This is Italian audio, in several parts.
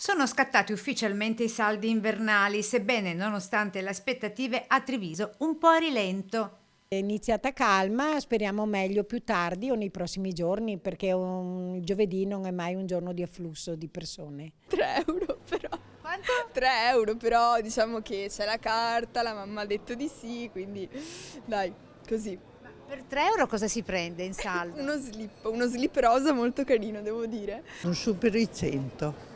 Sono scattati ufficialmente i saldi invernali, sebbene nonostante le aspettative a Treviso un po' a rilento. È iniziata calma, speriamo meglio più tardi o nei prossimi giorni, perché il giovedì non è mai un giorno di afflusso di persone. 3 euro però. Quanto? 3 euro però diciamo che c'è la carta, la mamma ha detto di sì, quindi dai, così. Per 3 euro cosa si prende in saldo? Uno slip rosa molto carino, devo dire. Non supero i 100.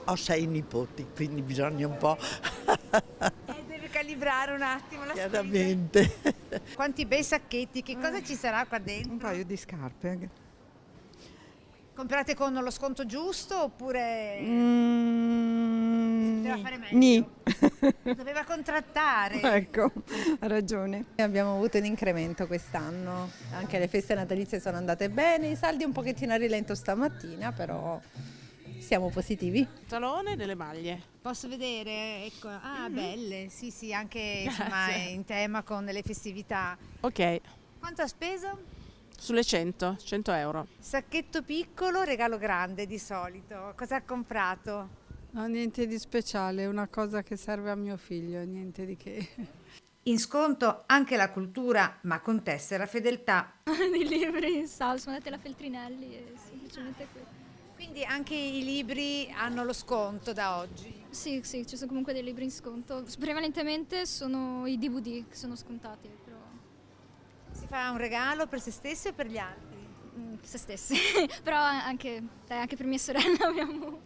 Ho 6 nipoti, quindi bisogna un po', Deve calibrare un attimo la spesa. chiaramente. Quanti bei sacchetti, che cosa ci sarà qua Un dentro? paio di scarpe. Comprate con lo sconto giusto oppure poteva fare meglio? Nì. Doveva contrattare. Ecco, ha ragione. Abbiamo avuto un incremento quest'anno, anche le feste natalizie sono andate bene, i saldi un pochettino a rilento stamattina, però siamo positivi. Pantalone e delle maglie. Posso vedere? Ecco. Ah, belle, sì, sì, anche insomma in tema con le festività. Ok, Quanto ha speso? sulle 100 euro. Sacchetto piccolo, regalo grande di solito. Cosa ha comprato? No, niente di speciale, è una cosa che serve a mio figlio, niente di che. In sconto anche la cultura, ma con tessera fedeltà. Dei libri in salsa, sono andate la Feltrinelli e semplicemente quello. Quindi anche i libri hanno lo sconto da oggi. Sì, sì, ci sono comunque dei libri in sconto. Prevalentemente sono i DVD che sono scontati, però Si fa un regalo per se stessi o per gli altri? se stessi. Però anche per mia sorella abbiamo